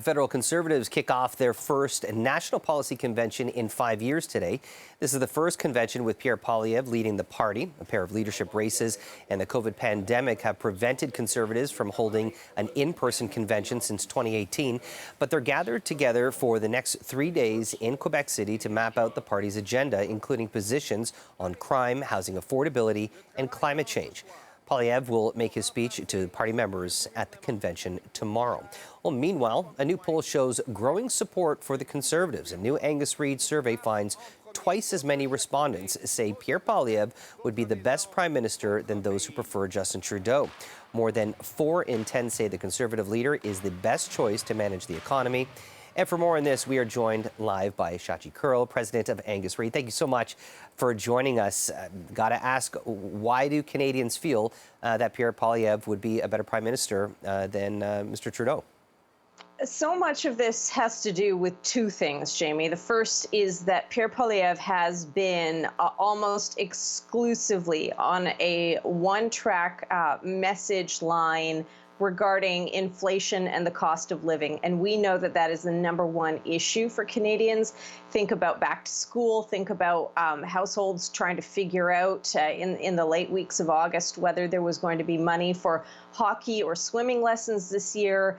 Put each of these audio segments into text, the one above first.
Federal Conservatives kick off their first national policy convention in 5 years today. This is the first convention with Pierre Poilievre leading the party. A pair of leadership races and the COVID pandemic have prevented Conservatives from holding an in-person convention since 2018. But they're gathered together for the next 3 days in Quebec City to map out the party's agenda, including positions on crime, housing affordability, and climate change. Poilievre will make his speech to party members at the convention tomorrow. Well, meanwhile, a new poll shows growing support for the Conservatives. A new Angus Reid survey finds twice as many respondents say Pierre Poilievre would be the best prime minister than those who prefer Justin Trudeau. More than 4 in 10 say the Conservative leader is the best choice to manage the economy. And for more on this, we are joined live by Shachi Kurl, President of Angus Reid. Thank you so much for joining us. Got to ask, why do Canadians feel that Pierre Poilievre would be a better Prime Minister than Mr. Trudeau? So much of this has to do with two things, Jamie. The first is that Pierre Poilievre has been almost exclusively on a one-track message line regarding inflation and the cost of living. And we know that that is the #1 issue for Canadians. Think about back to school, think about households trying to figure out in the late weeks of August whether there was going to be money for hockey or swimming lessons this year.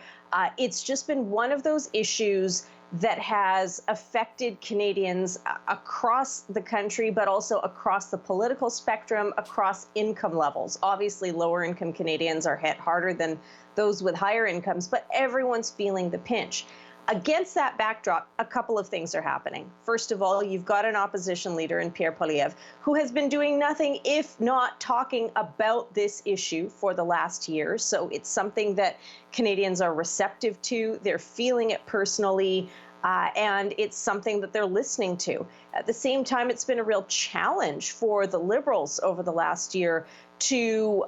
It's just been one of those issues that has affected Canadians across the country, but also across the political spectrum, across income levels. Obviously, lower income Canadians are hit harder than those with higher incomes, but everyone's feeling the pinch. Against that backdrop, a couple of things are happening. First of all, you've got an opposition leader in Pierre Poilievre who has been doing nothing if not talking about this issue for the last year. So it's something that Canadians are receptive to. They're feeling it personally. And it's something that they're listening to. At the same time, it's been a real challenge for the Liberals over the last year to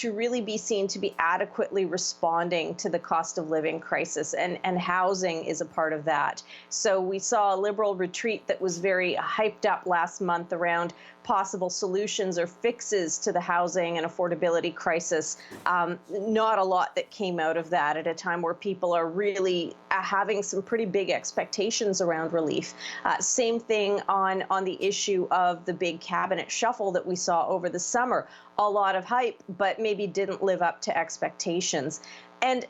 really be seen to be adequately responding to the cost of living crisis, and housing is a part of that. So we saw a Liberal retreat that was very hyped up last month around possible solutions or fixes to the housing and affordability crisis. Not a lot that came out of that at a time where people are really having some pretty big expectations around relief. Same thing on the issue of the big cabinet shuffle that we saw over the summer. A lot of hype, but maybe didn't live up to expectations. And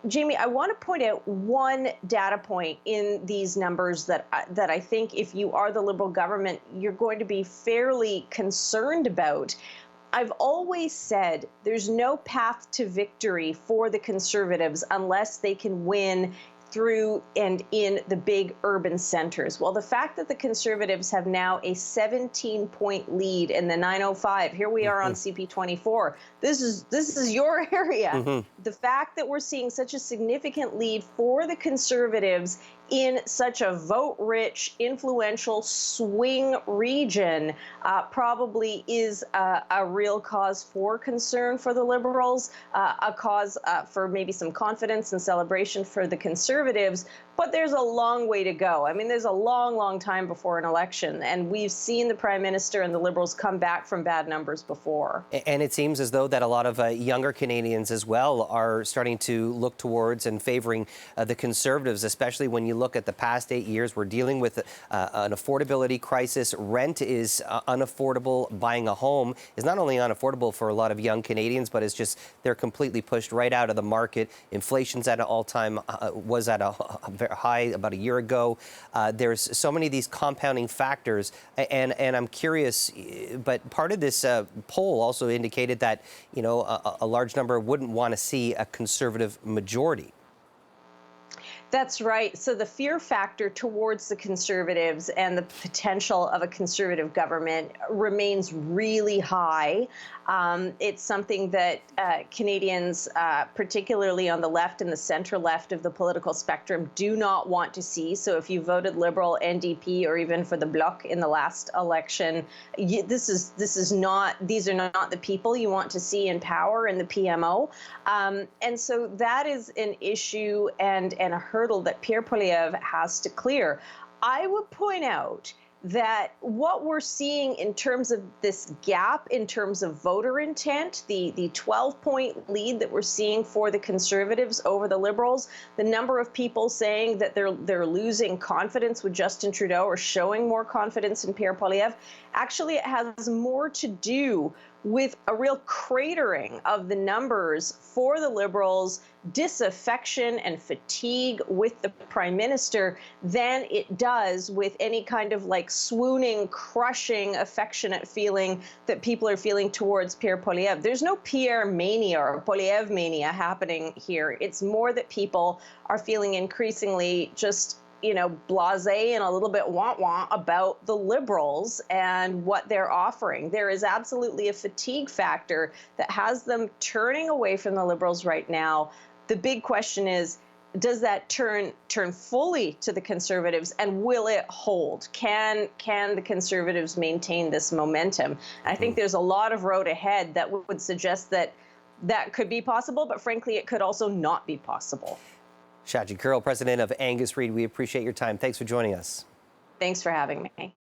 Jamie, I want to point out one data point in these numbers that I think if you are the Liberal government, you're going to be fairly concerned about. I've always said there's no path to victory for the Conservatives unless they can win through and in the big urban centers. Well, the fact that the Conservatives have now a 17-point lead in the 905, here we are on CP24. This is your area. The fact that we're seeing such a significant lead for the Conservatives in such a vote-rich, influential swing region probably is a real cause for concern for the Liberals, a cause for maybe some confidence and celebration for the Conservatives. But there's a long way to go. I mean, there's a long, long time before an election, and we've seen the Prime Minister and the Liberals come back from bad numbers before. And it seems as though that a lot of younger Canadians as well are starting to look towards and favoring the Conservatives, especially when you look at the past 8 years. We're dealing with an affordability crisis. Rent is unaffordable. Buying a home is not only unaffordable for a lot of young Canadians, but it's just they're completely pushed right out of the market. Inflation's at an all-time, was at a high about a year ago. There's so many of these compounding factors, and I'm curious, but part of this poll also indicated that, you know, a large number wouldn't want to see a Conservative majority. That's right. So the fear factor towards the Conservatives and the potential of a Conservative government remains really high. It's something that Canadians, particularly on the left and the center left of the political spectrum, do not want to see. So if you voted Liberal, NDP, or even for the Bloc in the last election, these are not the people you want to see in power in the PMO. And so that is an issue and a hurdle that Pierre Poilievre has to clear. I would point out that what we're seeing in terms of this gap, in terms of voter intent, the 12-point lead that we're seeing for the Conservatives over the Liberals, the number of people saying that they're losing confidence with Justin Trudeau or showing more confidence in Pierre Poilievre, actually it has more to do with a real cratering of the numbers for the Liberals, disaffection and fatigue with the Prime Minister than it does with any kind of like swooning, crushing, affectionate feeling that people are feeling towards Pierre Poilievre. There's no Pierre mania or Poilievre mania happening here. It's more that people are feeling increasingly just blasé and a little bit wah-wah about the Liberals and what they're offering. There is absolutely a fatigue factor that has them turning away from the Liberals right now. The big question is, does that turn fully to the Conservatives, and will it hold? Can the Conservatives maintain this momentum? And I think there's a lot of road ahead that would suggest that that could be possible, but frankly, it could also not be possible. Shachi Kurl, President of Angus Reid, we appreciate your time. Thanks for joining us. Thanks for having me.